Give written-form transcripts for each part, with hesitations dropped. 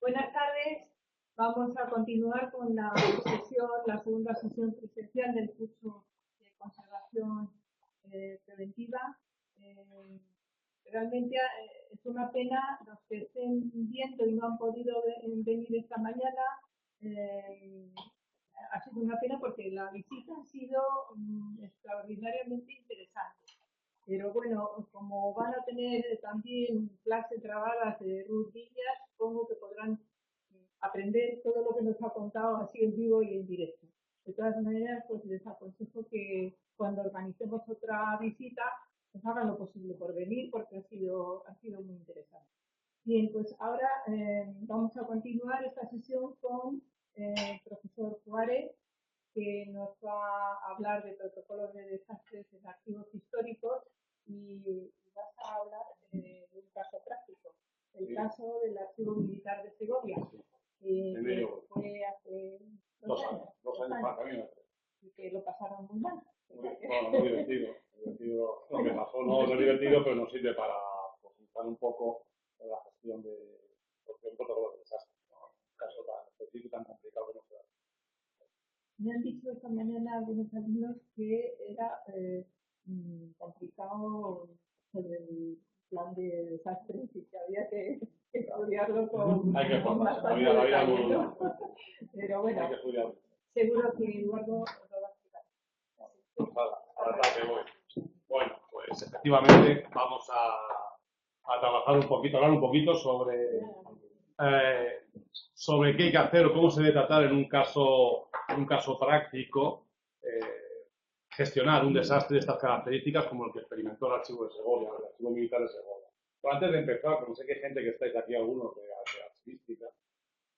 Buenas tardes. Vamos a continuar con la segunda sesión presencial del curso de conservación preventiva. Realmente es una pena los que estén viendo y no han podido venir esta mañana. Ha sido una pena porque la visita ha sido extraordinariamente interesante. Pero bueno, como van a tener también clases grabadas de Ruth Villas, supongo que podrán aprender todo lo que nos ha contado así en vivo y en directo. De todas maneras, pues les aconsejo que cuando organicemos otra visita, pues hagan lo posible por venir porque ha sido muy interesante. Bien, pues ahora vamos a continuar esta sesión con el profesor Juárez, que nos va a hablar de protocolos de desastres en archivos históricos y vas a hablar de un caso práctico, el caso del Archivo Militar de Segovia, que fue hace 2 años. 2 años más también. Y que lo pasaron muy mal. Bueno, muy divertido. Lo que pasó no es divertido, pero nos sirve para profundizar un poco en la gestión de un protocolo de desastre. Un caso tan específico y tan complicado que no se da. Me han dicho esta mañana algunos amigos que era complicado sobre el plan de desastres y que había que estudiarlo con bastante detalle, ¿no? Pero bueno, seguro que Eduardo lo va a explicar. Pues ahora que voy. Bueno, pues efectivamente vamos a trabajar un poquito, hablar un poquito sobre qué hay que hacer o cómo se debe tratar en un caso práctico, gestionar un desastre de estas características como el que experimentó el Archivo de Segovia, el Archivo Militar de Segovia. Pero antes de empezar, como sé que hay gente que estáis aquí, algunos de archivística,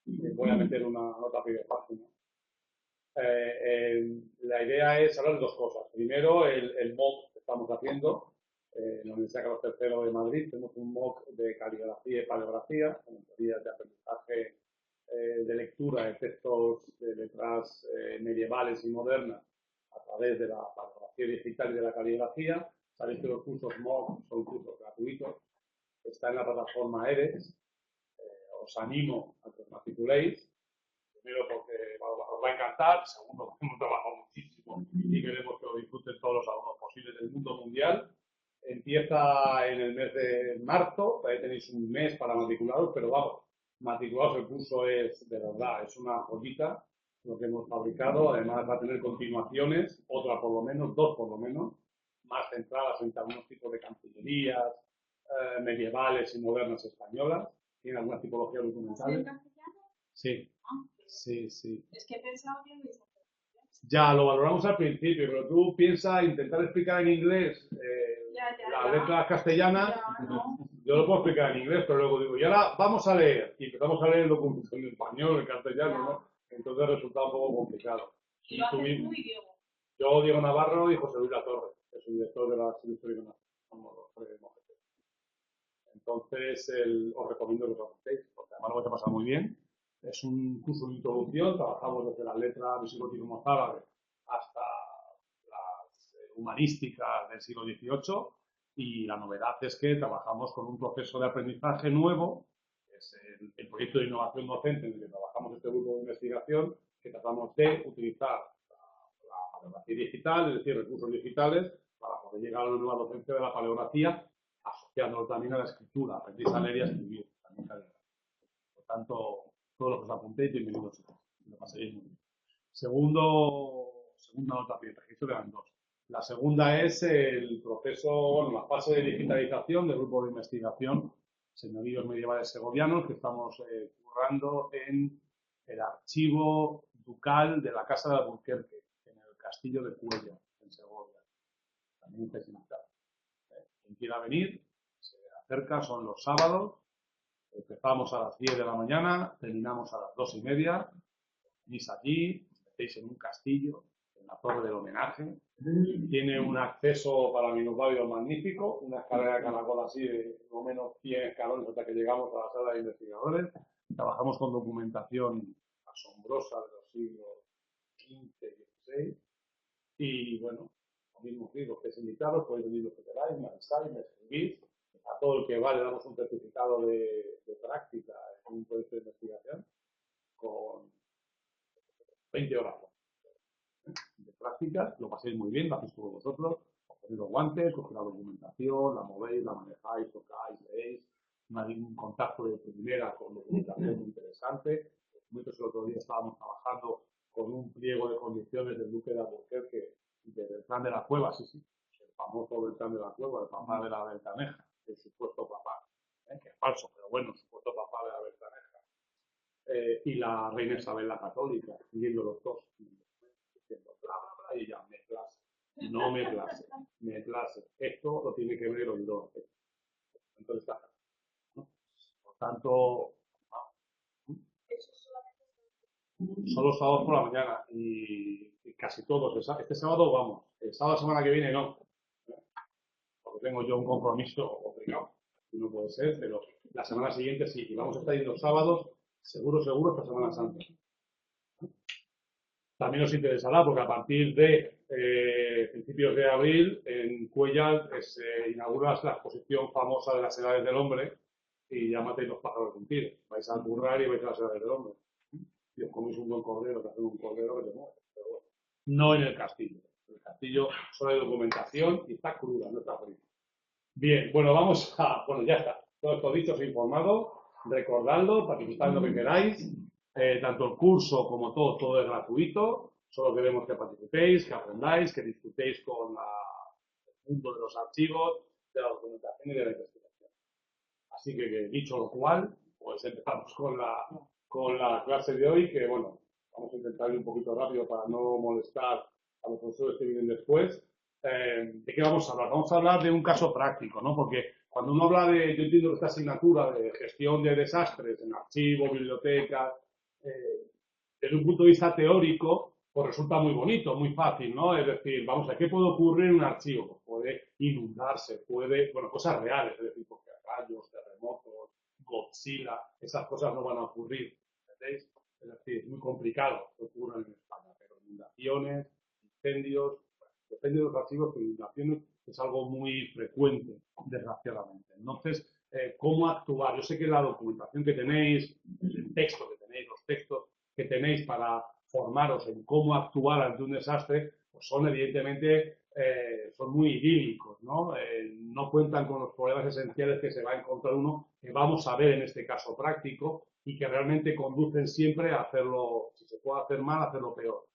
voy a meter una nota a pie de página. La idea es hablar de 2 cosas. Primero, el MOOC que estamos haciendo en la Universidad Carlos III de Madrid. Tenemos un MOOC de caligrafía y paleografía, con teorías de aprendizaje de lectura de textos de letras medievales y modernas a través de la paleografía digital y de la caligrafía. Sabéis que los cursos MOOC son cursos gratuitos. Está en la plataforma ERES. Os animo a que os matriculéis. Primero porque os va a encantar, segundo porque hemos trabajado muchísimo y queremos que lo disfruten todos los alumnos posibles del mundo mundial. Empieza en el mes de marzo, ahí tenéis un mes para matricularos, pero vamos, matricularos el curso es de verdad, es una joyita lo que hemos fabricado, además va a tener continuaciones, otra por lo menos, 2 por lo menos, más centradas en algunos tipos de cancillerías medievales y modernas españolas, tiene algunas tipologías documentales. ¿En castellano? Sí. Sí. Es que he pensado que ya lo valoramos al principio, pero tú piensas intentar explicar en inglés las letras castellanas. No. Yo lo puedo explicar en inglés, pero luego digo, y ahora vamos a leer. Y empezamos a leer el documento en español, en castellano, ¿no? Entonces resulta un poco complicado. Y lo haces tú y Diego. Yo, Diego Navarro y José Luis Latorre, que es el director de la Archivo Histórico Nacional. Somos los 3 mojetes. Entonces, os recomiendo que os apuntéis, porque además lo vais a pasar muy bien. Es un curso de introducción, trabajamos desde las letras visigótico mozárabe hasta las humanísticas del siglo XVIII y la novedad es que trabajamos con un proceso de aprendizaje nuevo, que es el proyecto de innovación docente en el que trabajamos este grupo de investigación, que tratamos de utilizar la paleografía digital, es decir, recursos digitales, para poder llegar a una nueva docencia de la paleografía, asociándolo también a la escritura, aprendéis a leer y a escribir, también caligrafía. Por tanto, todos los que os apuntéis, bienvenidos. Lo paséis muy bien. Segunda nota de registro quedan 2. La segunda es el proceso, la fase de digitalización del grupo de investigación Señoríos Medievales Segovianos que estamos currando en el archivo ducal de la Casa de Alburquerque, en el Castillo de Cuello, en Segovia. También especificado. Quien quiera venir, se acerca, son los sábados. Empezamos a las 10 de la mañana, terminamos a las 2:30. Venís allí, os metéis en un castillo, en la torre del homenaje. Tiene un acceso para minusválidos magnífico, una escalera de caracol así de más o menos 100 escalones hasta que llegamos a la sala de investigadores. Trabajamos con documentación asombrosa de los siglos XV y XVI. Y bueno, los mismos libros que es invitados, podéis venir los que queráis, me avisáis, me escribís. A todo el que va le damos un certificado de práctica en un proyecto de investigación con 20 horas de prácticas, lo paséis muy bien, lo hacéis todos vosotros, os ponéis los guantes, cogéis la documentación, la movéis, la manejáis, tocáis, leéis, un contacto de primera con documentación muy interesante. Nosotros el otro día estábamos trabajando con un pliego de condiciones del duque de Alburquerque del plan de la cueva, sí, el famoso Beltrán de la Cueva, el papá de la Beltraneja, el supuesto papá, que es falso, pero bueno, el supuesto papá de la Beltraneja, y la reina Isabel la Católica, viendo los dos, diciendo bla, bla, bla, y ya, me place, no me place, me place, esto lo tiene que ver el oidor, entonces está, ¿no? Por tanto, son los sábados por la mañana y casi todos. Este sábado vamos, el sábado de la semana que viene no, porque tengo yo un compromiso obligado, no puede ser, pero la semana siguiente sí, y vamos a estar yendo sábados, seguro, esta Semana Santa. También os interesará porque a partir de principios de abril en Cuellar se inaugura la exposición famosa de las edades del hombre y ya matéis los pájaros de un tiro. Vais a currar y vais a las edades del hombre. Y os coméis un buen cordero, que hacen un cordero que te muere. Pero bueno, no en el castillo. En el castillo solo hay documentación y está cruda, no está frita. Bien, bueno, vamos a... Bueno, ya está. Todo esto dicho, os he informado. Recordadlo, participad en lo que queráis. Tanto el curso como todo es gratuito. Solo queremos que participéis, que aprendáis, que disfrutéis con el mundo de los archivos, de la documentación y de la investigación. Así que dicho lo cual, pues empezamos con la clase de hoy, que bueno, vamos a intentar ir un poquito rápido para no molestar a los profesores que vienen después. ¿De qué vamos a hablar? Vamos a hablar de un caso práctico, ¿no? Porque cuando uno habla de, yo entiendo que esta asignatura de gestión de desastres en archivos, bibliotecas, desde un punto de vista teórico, pues resulta muy bonito, muy fácil, ¿no? Es decir, vamos a, ¿qué puede ocurrir en un archivo? Pues puede inundarse, bueno, cosas reales, es decir, porque rayos, terremotos, Godzilla, esas cosas no van a ocurrir, ¿entendéis? Es decir, es muy complicado que ocurran en España, pero inundaciones, incendios, bueno, depende de los archivos, pero inundaciones es algo muy frecuente, desgraciadamente. Entonces, ¿cómo actuar? Yo sé que la documentación que tenéis, el texto que tenéis, los textos que tenéis para formaros en cómo actuar ante un desastre, pues son evidentemente son muy idílicos, ¿no? No cuentan con los problemas esenciales que se va a encontrar uno, que vamos a ver en este caso práctico, y que realmente conducen siempre a hacerlo, si se puede hacer mal, a hacerlo peor.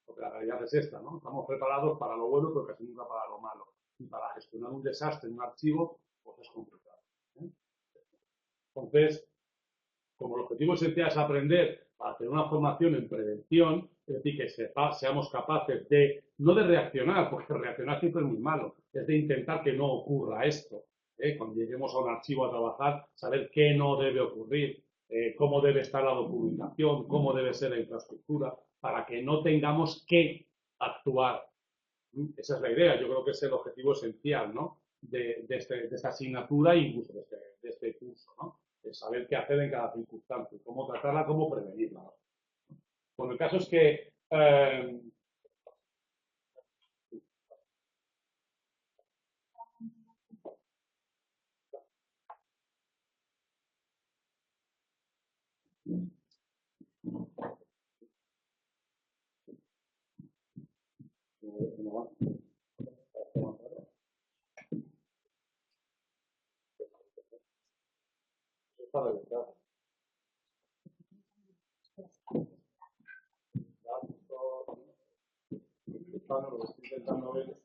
Porque la realidad es esta, ¿no? Estamos preparados para lo bueno, pero casi nunca para lo malo. Y para gestionar un desastre en un archivo, pues es complicado. Entonces, como el objetivo esencial es aprender para tener una formación en prevención, es decir, que seamos capaces de, no de reaccionar, porque reaccionar siempre es muy malo, es de intentar que no ocurra esto. Cuando lleguemos a un archivo a trabajar, saber qué no debe ocurrir, cómo debe estar la documentación, cómo debe ser la infraestructura, para que no tengamos que actuar. Esa es la idea, yo creo que es el objetivo esencial, ¿no? de esta asignatura e incluso de este curso, ¿no? Es saber qué hacer en cada circunstancia, cómo tratarla, cómo prevenirla. Bueno, el caso es que para evitar. Lo que estoy intentando ver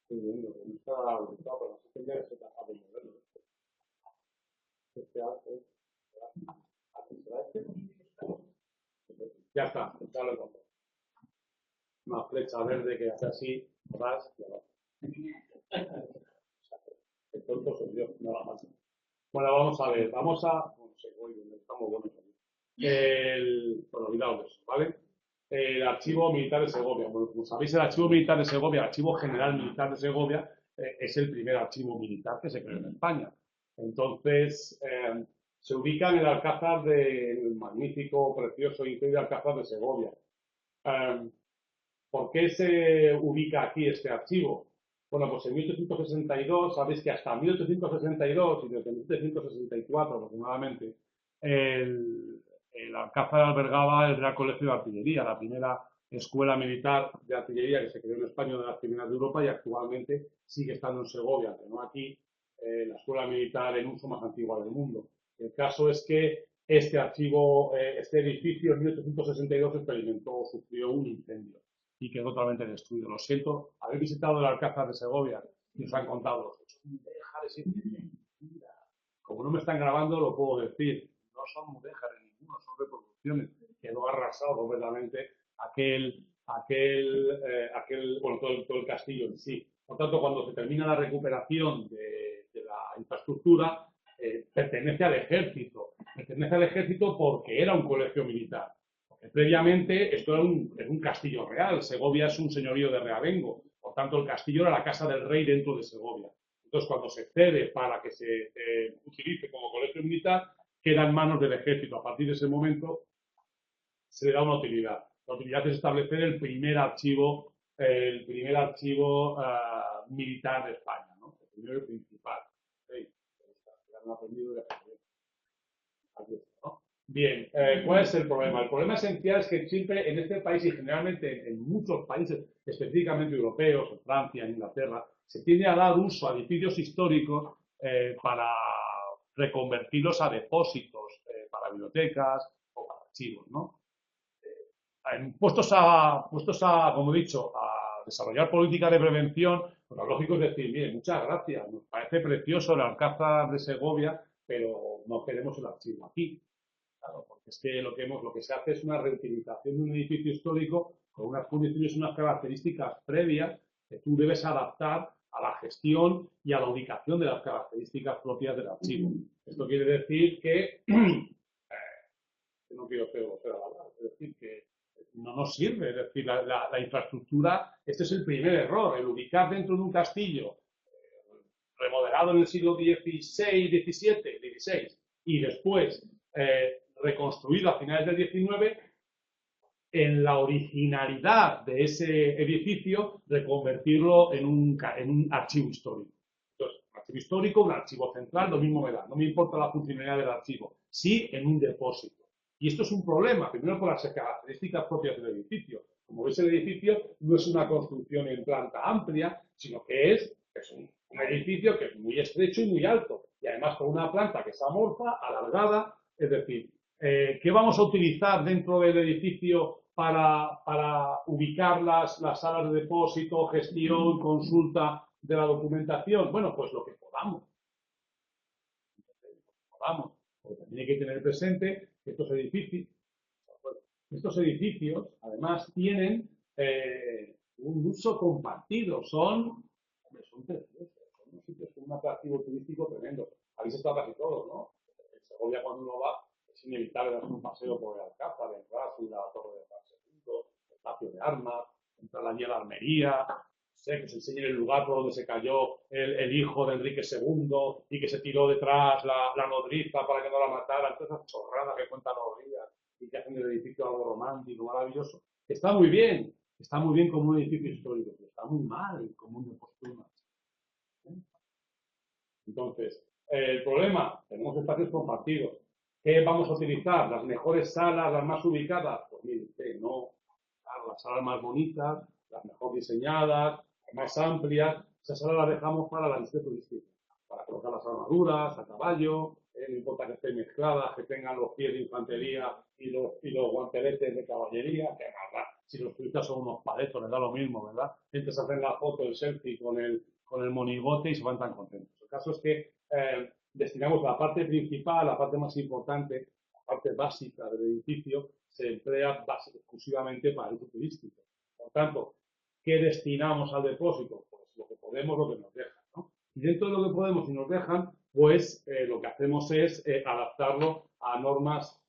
estoy viendo que no está habilitado, pero no sé qué debe ser capaz de moverlo. Este hace, ¿será este? Ya está, ya lo encontré. Una flecha verde que hace así, vas y abajo. El tonto soy yo, no la pasa. Bueno, vamos a ver, vamos a... Bueno, sí, voy bien, estamos buenos aquí. Bueno, olvidaos de eso, ¿vale? el Archivo Militar de Segovia. Bueno, como sabéis, el Archivo Militar de Segovia, el Archivo General Militar de Segovia, es el primer archivo militar que se creó en España. Entonces, se ubica en el Alcázar del magnífico, precioso y increíble Alcázar de Segovia. ¿Por qué se ubica aquí este archivo? Bueno, pues en 1862, sabéis que hasta 1862 y desde 1764 aproximadamente, el Alcázar albergaba el Real Colegio de Artillería, la primera escuela militar de artillería que se creó en España, de las primeras de Europa, y actualmente sigue estando en Segovia, aunque no aquí, la escuela militar en uso más antigua del mundo. El caso es que este archivo, este edificio en 1862 sufrió un incendio y quedó totalmente destruido. Lo siento, haber visitado el Alcázar de Segovia y os han contado los hechos. Mudéjares y mentira. Como no me están grabando, lo puedo decir. No son mudéjares ninguno, son reproducciones. Quedó arrasado completamente bueno, todo el castillo en sí. Por tanto, cuando se termina la recuperación de la infraestructura, pertenece al ejército. Pertenece al ejército porque era un colegio militar. Previamente, esto era un castillo real. Segovia es un señorío de realengo. Por tanto, el castillo era la casa del rey dentro de Segovia. Entonces, cuando se cede para que se utilice como colegio militar, queda en manos del ejército. A partir de ese momento, se le da una utilidad. La utilidad es establecer el primer archivo militar de España, ¿no? El primero y principal. ¿Sí? Han aprendido de aquí está, ¿no? Bien, ¿cuál es el problema? El problema esencial es que siempre en este país y generalmente en muchos países, específicamente europeos, en Francia, en Inglaterra, se tiende a dar uso a edificios históricos para reconvertirlos a depósitos, para bibliotecas o para archivos, ¿no? Puestos a, como he dicho, a desarrollar políticas de prevención, pues lo lógico es decir, mire, muchas gracias, nos parece precioso el Alcázar de Segovia, pero no queremos el archivo aquí. Claro, porque es que lo que se hace es una reutilización de un edificio histórico con unas condiciones, unas características previas que tú debes adaptar a la gestión y a la ubicación de las características propias del archivo. Esto quiere decir que no quiero ser hablar, es decir, que no nos sirve, es decir, la infraestructura, este es el primer error, el ubicar dentro de un castillo remodelado en el siglo XVI, XVII, XVI y después reconstruido a finales del XIX, en la originalidad de ese edificio, reconvertirlo en un archivo histórico. Entonces, un archivo histórico, un archivo central, lo mismo me da. No me importa la funcionalidad del archivo, sí en un depósito. Y esto es un problema, primero por las características propias del edificio. Como veis, el edificio no es una construcción en planta amplia, sino que es un edificio que es muy estrecho y muy alto. Y además con una planta que es amorfa, alargada, es decir, ¿qué vamos a utilizar dentro del edificio para ubicar las salas de depósito, gestión, consulta de la documentación? Bueno, pues lo que podamos. Porque también hay que tener presente que estos edificios además tienen un uso compartido, son preciosos, son unos sitios con un atractivo turístico tremendo. Habéis estado casi todos, ¿no? En Segovia, cuando uno va, es inevitable dar un paseo por el Alcázar, entrar a subir a la Torre de San Segundo, el patio de armas, entrar allí a la armería, que se enseñe el lugar por donde se cayó el hijo de Enrique II y que se tiró detrás la nodriza para que no la mataran, todas esas chorradas que cuentan los días y que hacen el edificio algo romántico, maravilloso. Está muy bien como un edificio histórico, pero está muy mal como un depósito. Entonces, el problema, tenemos espacios compartidos. ¿Qué vamos a utilizar? ¿Las mejores salas, las más ubicadas? Pues mire usted, no. Las salas más bonitas, las mejor diseñadas, las más amplias, esas salas las dejamos para la industria turística, para colocar las armaduras a caballo, no importa que estén mezcladas, que tengan los pies de infantería y los guanteletes de caballería, que nada, si los turistas son unos paletos, les da lo mismo, ¿verdad? Entonces hacen la foto, el selfie con el monigote y se van tan contentos. El caso es que destinamos la parte principal, la parte más importante, la parte básica del edificio, se emplea exclusivamente para el uso turístico. Por tanto, ¿qué destinamos al depósito? Pues lo que podemos, lo que nos dejan, ¿no? Y dentro de lo que podemos y nos dejan, pues lo que hacemos es adaptarlo a normas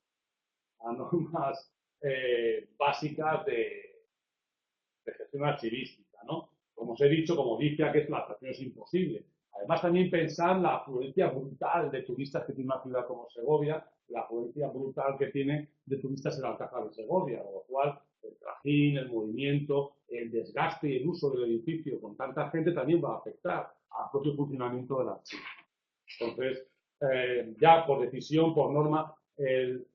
básicas de gestión archivística, ¿no? Como os he dicho, como dice que la adaptación es imposible. Además, también pensar la afluencia brutal de turistas que tiene una ciudad como Segovia, la afluencia brutal que tiene de turistas en la Alcázar de Segovia, con lo cual el trajín, el movimiento, el desgaste y el uso del edificio con tanta gente también va a afectar al propio funcionamiento del archivo. Entonces, ya por decisión, por norma, el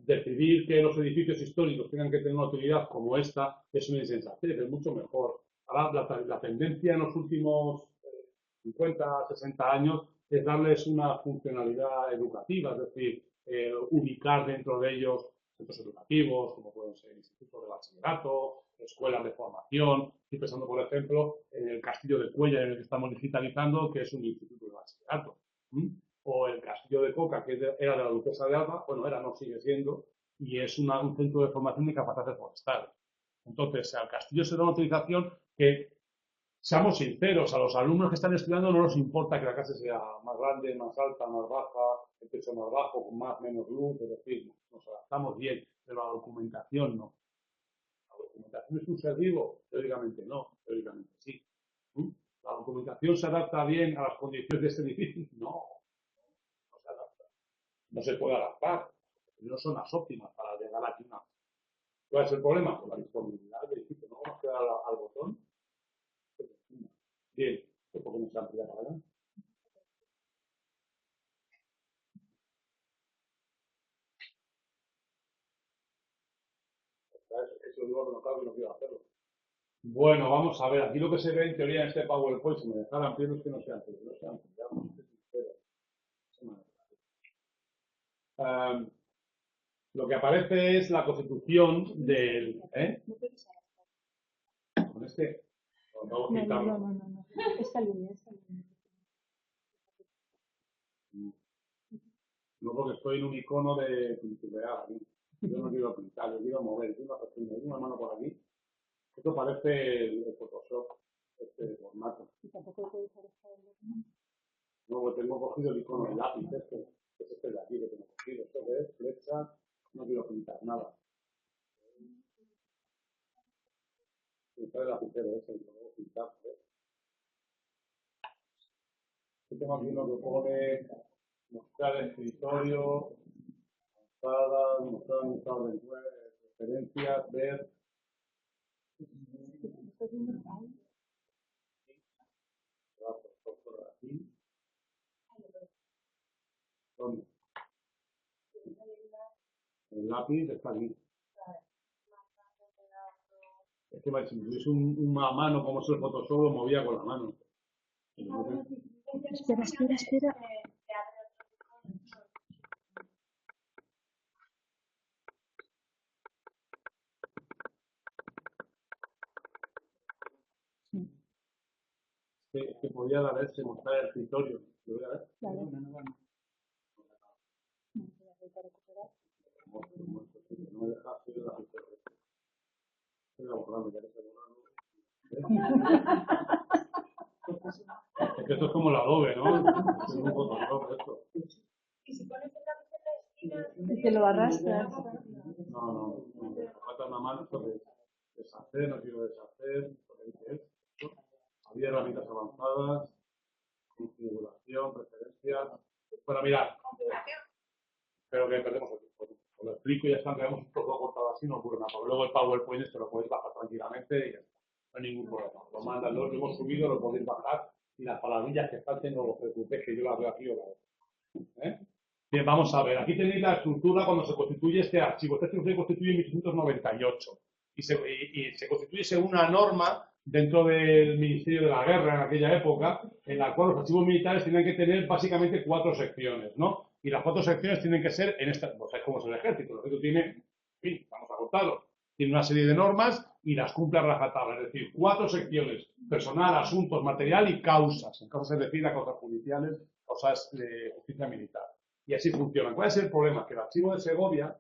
decidir que los edificios históricos tengan que tener una utilidad como esta es una insensatez, es mucho mejor. Ahora, la tendencia en los últimos 50, 60 años es darles una funcionalidad educativa, es decir, ubicar dentro de ellos centros educativos, como pueden ser institutos de bachillerato, escuelas de formación. Estoy pensando, por ejemplo, en el Castillo de Cuéllar, en el que estamos digitalizando, que es un instituto de bachillerato. O el Castillo de Coca, que era de la Duquesa de Alba, bueno, no sigue siendo, y es un centro de formación de capacidades forestales. Entonces, al castillo se da una utilización que, seamos sinceros, a los alumnos que están estudiando no nos importa que la casa sea más grande, más alta, más baja, el techo más bajo, con más menos luz, es decir, nos adaptamos bien, pero la documentación no. ¿La documentación es un ser vivo? Teóricamente no, teóricamente sí. ¿La documentación se adapta bien a las condiciones de este edificio? No, no se adapta. No se puede adaptar, no son las óptimas para llegar aquí. ¿Cuál es el problema? Pues la disponibilidad del edificio. No vamos a quedar al botón. Bien, ¿por qué no se amplía la verdad? Eso digo que no cabe y no quiero hacerlo. Bueno, vamos a ver, aquí lo que se ve en teoría en este PowerPoint, si me dejan ampliar, es que no se amplía, no se amplía, lo que aparece es la constitución del... ¿Con este? No. Esta línea. No, porque estoy en un icono de pinturear aquí. Yo no quiero pintar, yo quiero mover, quiero una mano por aquí. Esto parece el Photoshop, este formato. Y tampoco puedo usar esta línea. No, porque tengo cogido el icono del lápiz, este, que es este de aquí que tengo cogido. Esto que es flecha, no quiero pintar nada. Pintar el lapicero ese, y luego pintar. Yo tengo aquí lo que pone mostrar el escritorio, mostrar un estado de referencias, ver. ¿Dónde? El lápiz está aquí. Es que si tuviese una mano como es el Photoshop, lo movía con la mano. Espera. Es que podía dar ese mostrar el escritorio. ¿Lo voy a ver? Claro. No me deja hacer la pizarra. Es que esto es como el Adobe, ¿no? Es un Photoshop esto. Y si pones el lápiz en la esquina... Y te lo arrastras. No. Me falta una mano sobre deshacer, no quiero deshacer. Había herramientas avanzadas, configuración, preferencias. Bueno, mirad. Pero que perdemos el tiempo. Os lo explico y ya está, quedamos un poco cortado así, no ocurre nada. Porque luego el PowerPoint este lo podéis bajar tranquilamente y ya está. No hay ningún problema. Lo mandan, lo hemos subido, lo podéis bajar y las palabrillas que falten no os preocupéis, que yo las veo aquí o la veo. Bien, vamos a ver. Aquí tenéis la estructura cuando se constituye este archivo. Este archivo se constituye en 1898 y se constituye según una norma dentro del Ministerio de la Guerra en aquella época, en la cual los archivos militares tenían que tener básicamente 4 secciones, ¿no? Y las 4 secciones tienen que ser en esta, pues es como es el ejército. El ejército tiene, en fin, vamos a contarlo, tiene una serie de normas y las cumple a rajatabla. Es decir, 4 secciones: personal, asuntos, material y causas. En causas se refiere a causas judiciales, causas de justicia militar. Y así funciona. ¿Cuál es el problema? Que el archivo de Segovia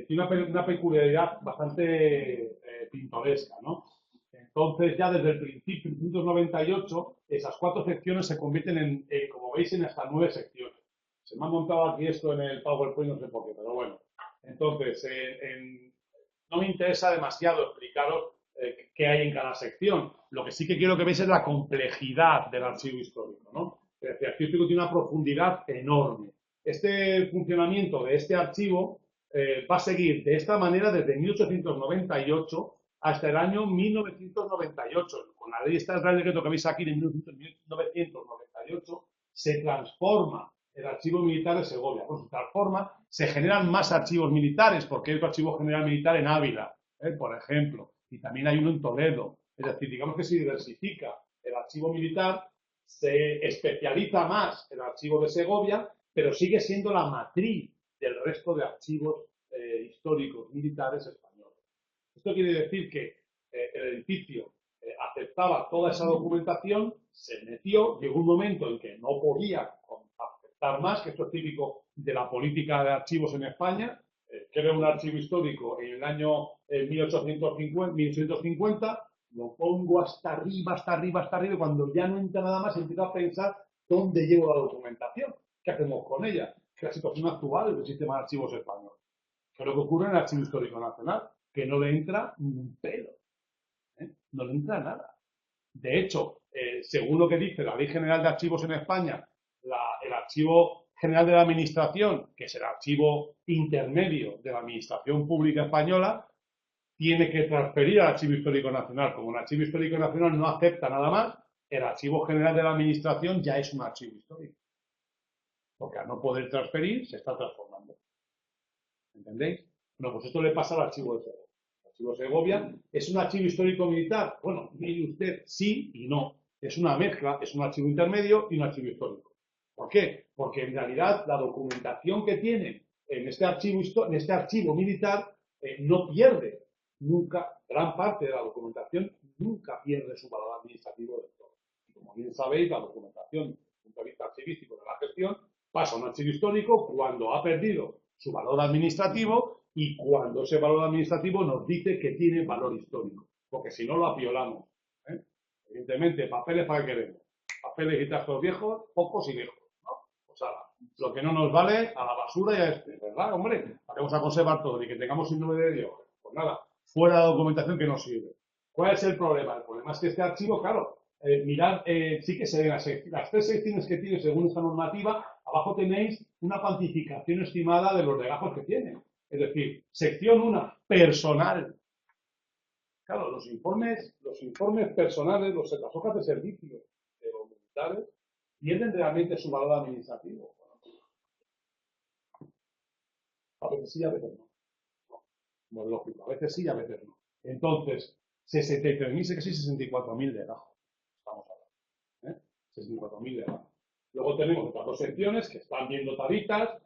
tiene una peculiaridad bastante pintoresca, ¿no? Entonces, ya desde el principio, en 1998, esas 4 secciones se convierten en, como veis, en hasta 9 secciones. Se me ha montado aquí esto en el PowerPoint, no sé por qué, pero bueno. Entonces, no me interesa demasiado explicaros qué hay en cada sección. Lo que sí que quiero que veáis es la complejidad del archivo histórico, ¿no? Es decir, el archivo histórico tiene una profundidad enorme. Este funcionamiento de este archivo va a seguir de esta manera desde 1898 hasta el año 1998. Con la ley estatal de decreto que veis aquí de 1998 se transforma el archivo militar de Segovia. Pues se transforma, se generan más archivos militares, porque hay otro archivo general militar en Ávila, por ejemplo, y también hay uno en Toledo. Es decir, digamos que se diversifica el archivo militar, se especializa más el archivo de Segovia, pero sigue siendo la matriz del resto de archivos históricos militares españoles. Esto quiere decir que el edificio aceptaba toda esa documentación, se metió, llegó un momento en que no podía aceptar más, que esto es típico de la política de archivos en España, crea un archivo histórico en el año 1850, lo pongo hasta arriba, hasta arriba, hasta arriba, y cuando ya no entra nada más, empiezo a pensar dónde llevo la documentación, qué hacemos con ella, que es la situación actual del sistema de archivos español. ¿Qué es lo que ocurre en el Archivo Histórico Nacional? Que no le entra un pelo, no le entra nada. De hecho, según lo que dice la Ley General de Archivos en España, el Archivo General de la Administración, que es el archivo intermedio de la Administración Pública Española, tiene que transferir al Archivo Histórico Nacional. Como el Archivo Histórico Nacional no acepta nada más, el Archivo General de la Administración ya es un archivo histórico. Porque al no poder transferir, se está transformando. ¿Entendéis? Bueno, pues esto le pasa al Archivo de Segovia. El Archivo de Segovia es un archivo histórico militar. Bueno, mire usted, sí y no. Es una mezcla, es un archivo intermedio y un archivo histórico. ¿Por qué? Porque en realidad la documentación que tiene en este archivo militar no pierde nunca, gran parte de la documentación nunca pierde su valor administrativo del todo. Y como bien sabéis, la documentación, desde el punto de vista archivístico de la gestión, pasa a un archivo histórico cuando ha perdido su valor administrativo y cuando ese valor administrativo nos dice que tiene valor histórico, porque si no lo apiolamos. Evidentemente, papeles para qué queremos. Papeles y trastos viejos, pocos y viejos, ¿no? Pues ahora, lo que no nos vale, a la basura y a ¿verdad, hombre? Vamos a conservar todo y que tengamos síndrome de Dios. Pues nada, fuera la documentación que nos sirve. ¿Cuál es el problema? El problema es que este archivo, claro, mirad, sí que se ven las tres secciones que tiene según esta normativa. Abajo tenéis una cuantificación estimada de los legajos que tiene. Es decir, sección 1, personal. Claro, los informes personales, las hojas de servicio de los militares, ¿pierden realmente su valor administrativo? A veces sí, a veces no. No es lógico, a veces sí, a veces no. Entonces, 63.000, casi 64.000 legajos. Estamos hablando. 64.000 legajos. Luego tenemos otras dos secciones que están bien dotaditas,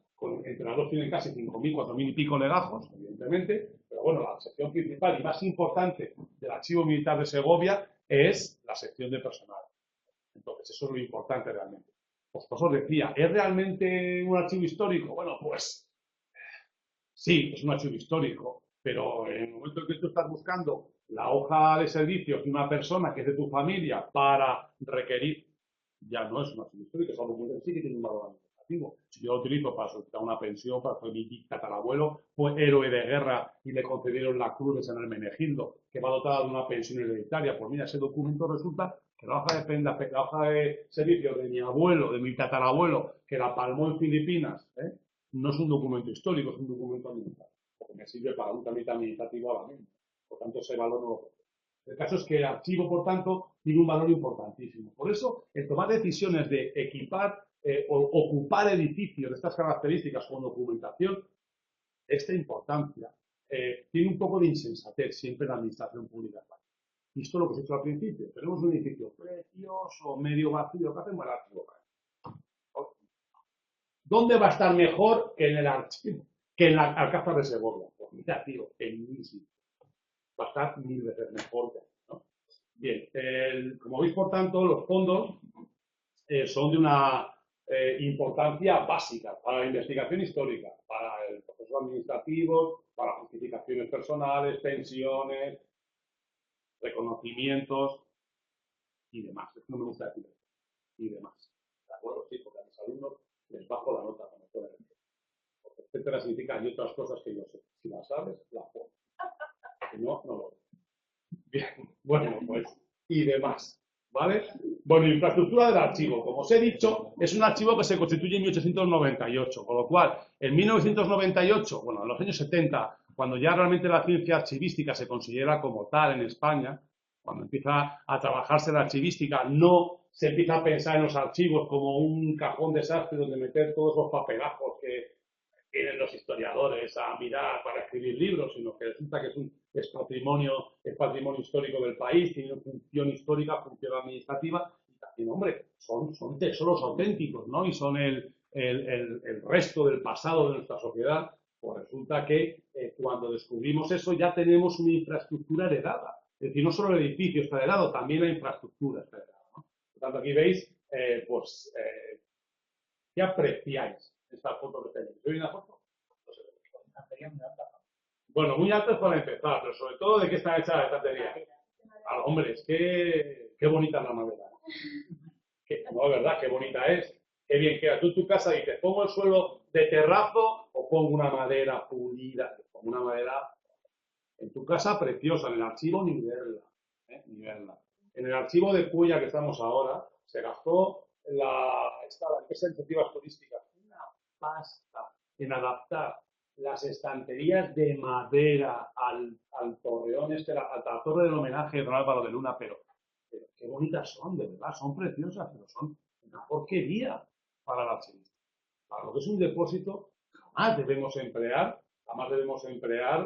entre las dos tienen casi 5.000, 4.000 y pico legajos, evidentemente, pero bueno, la sección principal y más importante del Archivo Militar de Segovia es la sección de personal. Entonces, eso es lo importante realmente. Pues os decía, ¿es realmente un archivo histórico? Bueno, pues sí, es un archivo histórico, pero en el momento en que tú estás buscando la hoja de servicios de una persona que es de tu familia para requerir, ya no es un archivo histórico, es algo muy sencillo y tiene un valor administrativo. Si yo lo utilizo para solicitar una pensión, para que mi tatarabuelo fue héroe de guerra y le concedieron la cruz de San Hermenegildo, que va dotada de una pensión hereditaria, pues mira, ese documento resulta que la hoja de servicios de mi abuelo, de mi tatarabuelo, que la palmó en Filipinas, no es un documento histórico, es un documento administrativo, porque me sirve para un trámite administrativo a la misma. Por tanto, ese valor no lo puedo. El caso es que el archivo, por tanto, tiene un valor importantísimo. Por eso, el tomar decisiones de equipar o ocupar edificios de estas características con documentación, esta importancia, tiene un poco de insensatez siempre en la administración pública. Y esto es lo que os he dicho al principio. Tenemos un edificio precioso, medio vacío, ¿qué hacemos el archivo? ¿Dónde va a estar mejor que en el archivo, que en la Alcázar de Segovia? Pues mira, tío, en mil sitios. Va a estar 1000 veces mejor que aquí, ¿no? Bien, como veis, por tanto, los fondos son de una importancia básica para la investigación histórica, para el proceso administrativo, para justificaciones personales, pensiones, reconocimientos y demás. Es que no me gusta decir eso. Y demás. ¿De acuerdo? Sí, porque a mis alumnos les bajo la nota cuando pueden. Porque este etcétera, significa hay otras cosas que yo sé. Si las sabes, las pongo. Si no, no lo sé. Bien, bueno, pues, y demás, ¿vale? Bueno, infraestructura del archivo. Como os he dicho, es un archivo que se constituye en 1898, con lo cual, en 1998, bueno, en los años 70, cuando ya realmente la ciencia archivística se considera como tal en España, cuando empieza a trabajarse la archivística, no se empieza a pensar en los archivos como un cajón desastre donde meter todos los papelajos que tienen los historiadores a mirar para escribir libros, sino que resulta que es patrimonio histórico del país, tiene función histórica, función administrativa, y también, hombre, son tesoros auténticos, ¿no? Y son el resto del pasado de nuestra sociedad. Pues resulta que cuando descubrimos eso ya tenemos una infraestructura heredada. Es decir, no solo el edificio está heredado, también la infraestructura está heredada, ¿no? Por tanto, aquí veis, ¿qué apreciáis esta foto que tenéis? ¿Veis una foto? No sé. Bueno, muy altas para empezar, pero sobre todo, ¿de qué está hecha la estantería? Ah, hombre, es que qué bonita es la madera. No, es verdad, qué bonita es. Qué bien queda. Tú en tu casa dices, ¿pongo el suelo de terrazo o pongo una madera pulida? Pongo una madera en tu casa preciosa, en el archivo ni verla. Ni verla. En el archivo de Puya que estamos ahora, se gastó la empresa de iniciativas turísticas una pasta en adaptar las estanterías de madera al torreón, a la torre del homenaje de Don Álvaro de Luna, pero qué bonitas son, de verdad, son preciosas, pero son una porquería para el archivista. Para lo que es un depósito, jamás debemos emplear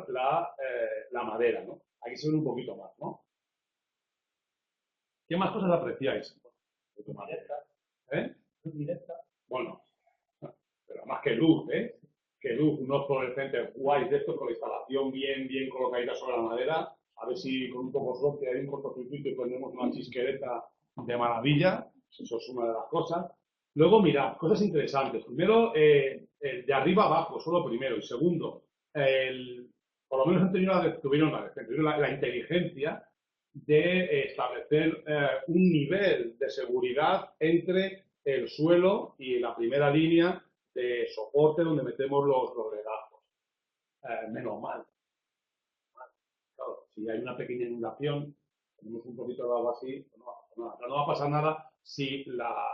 la madera, ¿no? Aquí se ve un poquito más, ¿no? ¿Qué más cosas apreciáis? ¿Eh? Bueno, pero más que luz, ¿eh? Que luz, unos fluorescentes guays de estos con la instalación bien colocadita sobre la madera. A ver si con un poco de suerte hay un cortocircuito y ponemos una chisquereta de maravilla. Eso es una de las cosas. Luego, mirad, cosas interesantes. Primero, de arriba abajo, solo primero. Y segundo, por lo menos tuvieron la inteligencia de establecer un nivel de seguridad entre el suelo y la primera línea de soporte donde metemos los legajos. Menos mal. Claro, si hay una pequeña inundación, tenemos un poquito de agua así, no va a pasar nada si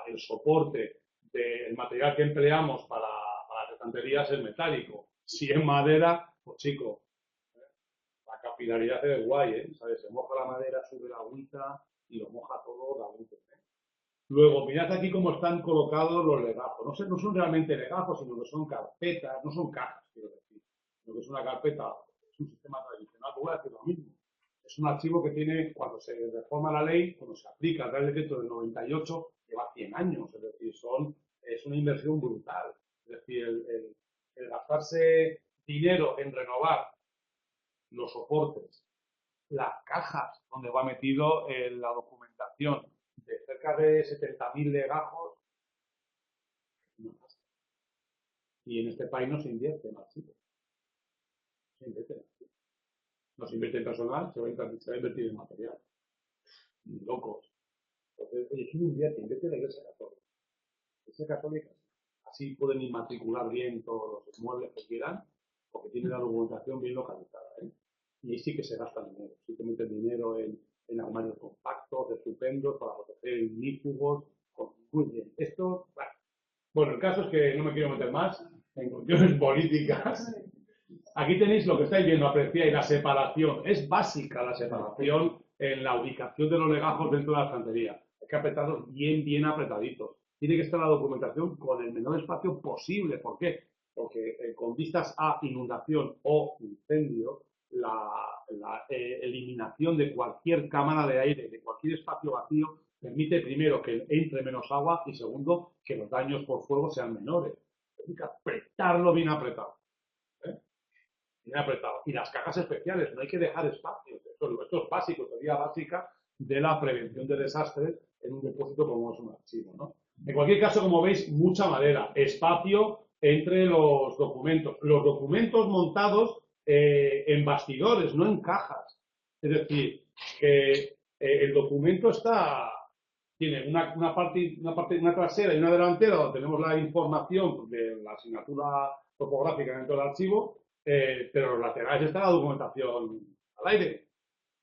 el soporte del material que empleamos para las estanterías es metálico. Si es madera, pues chico, la capilaridad es guay, ¿eh? ¿Sabes? Se moja la madera, sube la agüita y lo moja todo la agüita. Luego, mirad aquí cómo están colocados los legajos. No son realmente legajos, sino que son carpetas, no son cajas, quiero decir. Lo que es una carpeta, es un sistema tradicional, voy a decir lo mismo. Es un archivo que tiene, cuando se reforma la ley, cuando se aplica el Real Decreto del 98, lleva 100 años, es decir, es una inversión brutal. Es decir, el gastarse dinero en renovar los soportes, las cajas donde va metido la documentación, de cerca de 70.000 legajos, y en este país no se invierte en archivos. No se invierte en personal, se va a invertir en material. Ni locos. Entonces, oye, ¿quién invierte? Invierte en la Iglesia Católica. La Iglesia Católica, así pueden inmatricular bien todos los muebles que quieran, porque tiene la documentación bien localizada, ¿eh? Y ahí sí que se gasta dinero. Sí que meten dinero en armarios compactos, estupendos, para proteger ignífugos. Muy bien. Esto, bueno, el caso es que no me quiero meter más en cuestiones políticas. Aquí tenéis lo que estáis viendo, apreciáis la separación. Es básica la separación en la ubicación de los legajos dentro de la estantería. Hay que apretarlos bien apretaditos. Tiene que estar la documentación con el menor espacio posible. ¿Por qué? Porque con vistas a inundación o incendio, la eliminación de cualquier cámara de aire, de cualquier espacio vacío, permite primero que entre menos agua y segundo que los daños por fuego sean menores. Hay que apretarlo bien apretado. Bien apretado. Y las cajas especiales, no hay que dejar espacios. Esto es básico, teoría básica de la prevención de desastres en un depósito como es un archivo, ¿no? En cualquier caso, como veis, mucha madera, espacio entre los documentos. Los documentos montados en bastidores, no en cajas. Es decir, que el documento tiene una trasera y una delantera donde tenemos la información de la asignatura topográfica dentro del archivo, pero los laterales está la documentación al aire.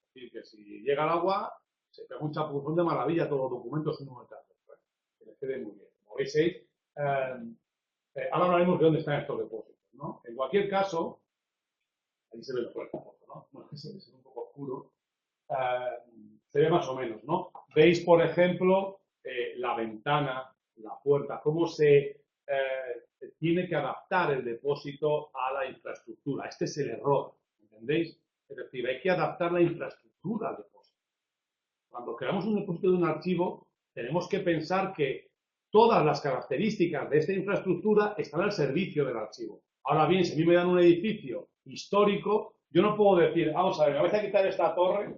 Es decir, que si llega el agua, se pega un chapuzón de maravilla todos los documentos uno detrás de otro, que les quede muy bien. Como veis, ahora hablaremos de dónde están estos depósitos, ¿no? En cualquier caso, ahí se ve mejor esta foto, ¿no? Bueno, es un poco oscuro. Se ve más o menos, ¿no? Veis, por ejemplo, la ventana, la puerta, cómo se tiene que adaptar el depósito a la infraestructura. Este es el error, ¿entendéis? Es decir, hay que adaptar la infraestructura al depósito. Cuando creamos un depósito de un archivo, tenemos que pensar que todas las características de esta infraestructura están al servicio del archivo. Ahora bien, si a mí me dan un edificio histórico, yo no puedo decir, vamos a ver, me vais a quitar esta torre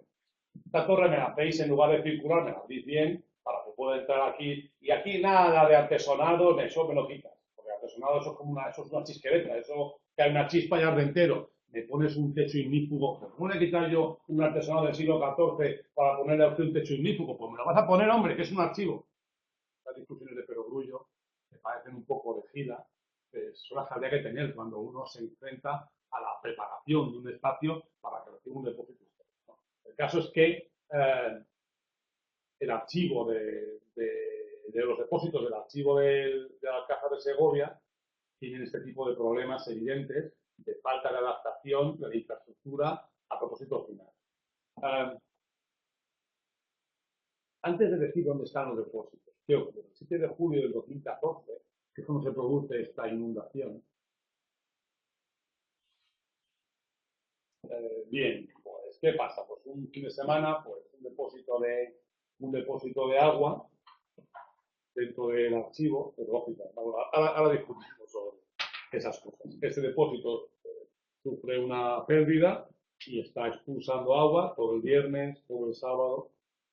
me la hacéis en lugar de circular, me la hacéis bien para que pueda entrar aquí. Y aquí nada de artesonado, eso me lo quitas. Porque artesonado eso es como eso es una chisquereta, eso que hay una chispa y arde entero. Me pones un techo ignífugo, ¿me voy a quitar yo un artesonado del siglo XIV para ponerle a usted un techo ignífugo? Pues me lo vas a poner, hombre, que es un archivo. Las discusiones de perogrullo me parecen un poco de gila, son las que habría que tener cuando uno se enfrenta a la preparación de un espacio para que reciba un depósito. El caso es que el archivo de los depósitos del archivo de Alcázar de Segovia tienen este tipo de problemas evidentes de falta de adaptación de la infraestructura a propósito final. Antes de decir dónde están los depósitos, ¿qué ocurre? El 7 de julio del 2014, que es cuando se produce esta inundación, bien, pues, ¿qué pasa? Pues un fin de semana, pues un depósito de agua dentro del archivo, pues lógico, ahora discutimos sobre esas cosas. Ese depósito sufre una pérdida y está expulsando agua todo el viernes, todo el sábado,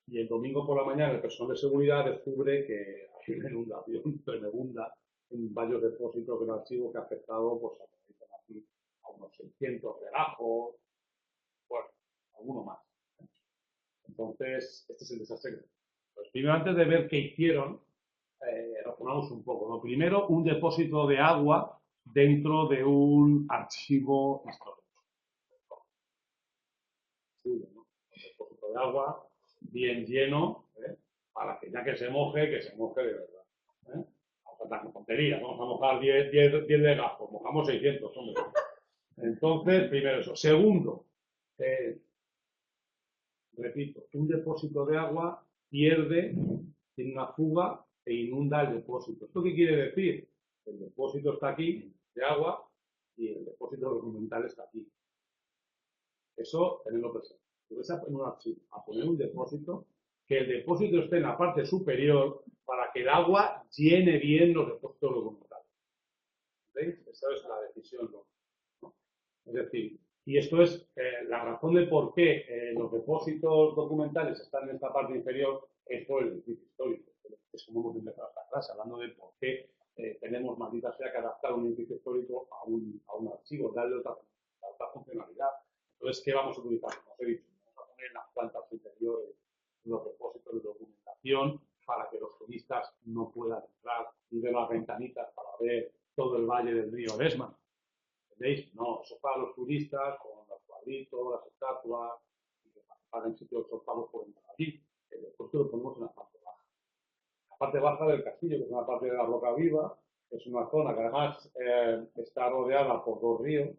y el domingo por la mañana el personal de seguridad descubre que hay una inundación tremenda en varios depósitos del archivo que ha afectado, pues, a unos 600 relajos, bueno, alguno más. Entonces, este es el desastre. Pues primero, antes de ver qué hicieron, razonamos un poco. Lo primero, un depósito de agua dentro de un archivo histórico. Sí, ¿no? Un depósito de agua bien lleno, para que ya que se moje de verdad. Vamos a dar tonterías, vamos a mojar 10 legajos, mojamos 600, hombre. Entonces, primero eso. Segundo, repito, un depósito de agua tiene una fuga e inunda el depósito. ¿Esto qué quiere decir? El depósito está aquí, de agua, y el depósito documental está aquí. Eso, tenedlo presente. Si vais a poner un archivo, a poner un depósito, que el depósito esté en la parte superior para que el agua llene bien los depósitos documentales. ¿Veis? Esa es la decisión, ¿no? Es decir, y esto es la razón de por qué los depósitos documentales están en esta parte inferior, es por el edificio histórico. Es como hemos empezado esta clase, hablando de por qué tenemos, maldita sea, que adaptar un edificio histórico a un archivo, darle otra funcionalidad. Entonces, ¿qué vamos a utilizar? Como os he dicho, vamos a poner en las plantas superiores los depósitos de documentación para que los turistas no puedan entrar y ver las ventanitas para ver todo el valle del río Lesma. ¿Entendéis? No, eso para los turistas, con los cuadritos, las estatuas, y que pagan sitios sortados por entrar allí. Después lo ponemos en la parte baja. La parte baja del castillo, que es una parte de la Roca Viva, es una zona que además está rodeada por dos ríos.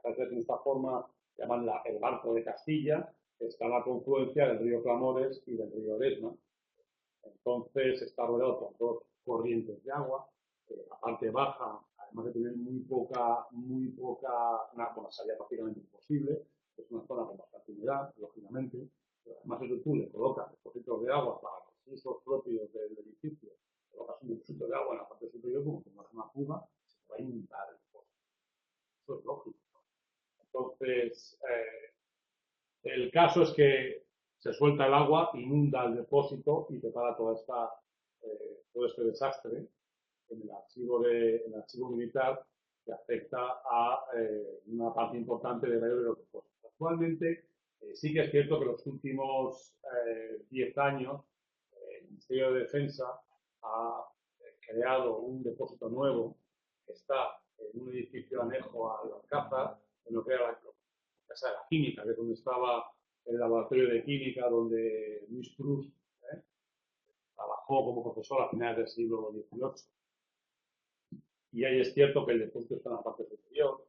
De esta forma, llaman el Barco de Castilla, está la confluencia del río Clamores y del río Eresma. Entonces está rodeado por dos corrientes de agua. La parte baja, además de tener muy poca, bueno, salida prácticamente imposible, es una zona con bastante humedad, lógicamente, pero además eso tú le colocas depósitos de agua para los usos propios del edificio, colocas un depósito de agua en la parte superior, como tengas una fuga, se va a inundar el depósito. Eso es lógico. Entonces, el caso es que se suelta el agua, inunda el depósito y prepara todo este desastre en el archivo militar que afecta a una parte importante de los depósitos. Actualmente sí que es cierto que en los últimos 10 años el Ministerio de Defensa ha creado un depósito nuevo que está en un edificio anejo al Alcázar, en lo que era la Casa de la Química, que es donde estaba el laboratorio de química, donde Luis Proust trabajó como profesor a finales del siglo XVIII. Y ahí es cierto que el depósito está en la parte superior,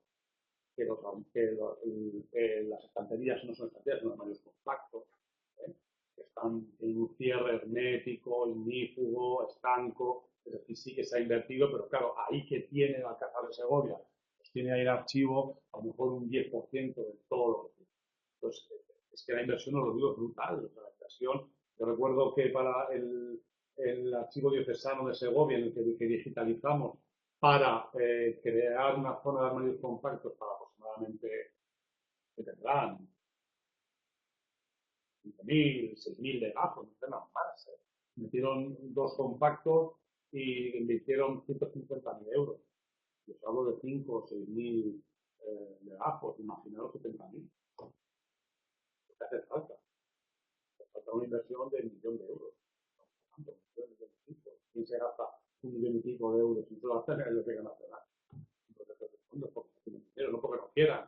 que las estanterías no son estanterías, son armarios compactos, que están en un cierre hermético, ignífugo, estanco, es decir, sí que se ha invertido, pero claro, ahí que tiene el Alcázar de Segovia, pues tiene ahí el archivo a lo mejor un 10% de todo lo que tiene. Entonces, es que la inversión, os lo digo, es brutal. O sea, la inversión, yo recuerdo que para el archivo diocesano de Segovia, en el que digitalizamos para crear una zona de armarios compactos para aproximadamente, que tendrán 5.000, 6.000 legajos, no tendrán más. Metieron 2 compactos y invirtieron 150.000 euros. Yo os hablo de 5 o 6.000 legajos, imaginaros 70.000. ¿Qué hace falta? Hace falta una inversión de 1.000.000 de euros. ¿Quién se gasta 1.000.000 y pico de euros y solo hace en la Biblioteca Nacional? Entonces, porque no tienen dinero, no porque no quieran.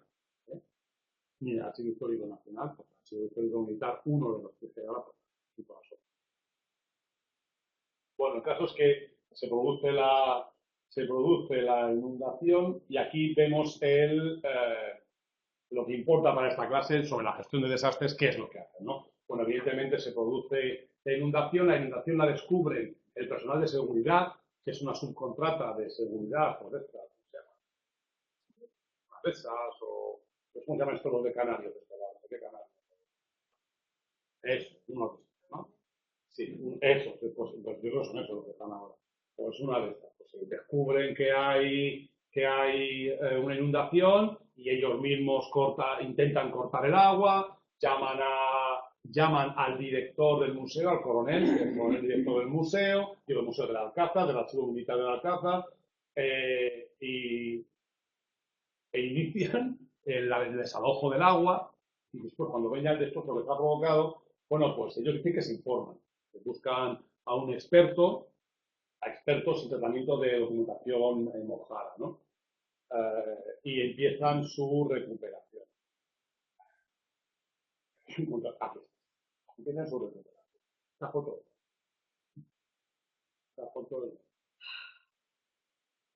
Ni el Archivo Histórico Nacional, pues el Archivo Histórico Militar, uno de los que se gana, y por eso. Bueno, el caso es que se produce la inundación y aquí vemos lo que importa para esta clase sobre la gestión de desastres, qué es lo que hacen, ¿no? Bueno, evidentemente se produce la inundación la descubre el personal de seguridad, que es una subcontrata de seguridad forestal, ¿cómo se llama? Madesas o, ¿cómo se llaman estos los de Canarios? ¿De Canarios? Eso, uno de estos, ¿no? Sí, eso, pues yo creo que son esos los que están ahora. Pues una de estas, pues descubren que hay una inundación y ellos mismos intentan cortar el agua, llaman al director del museo, al coronel, que es el coronel director del museo, y del Museo del Alcázar, del Archivo Militar del Alcázar, e inician el desalojo del agua, y después cuando ven ya el destrozo que está provocado, bueno, pues ellos dicen que se informan, que buscan a un experto, a expertos en tratamiento de documentación mojada, ¿no? Y empiezan su recuperación. Empiezan su recuperación. Esta foto.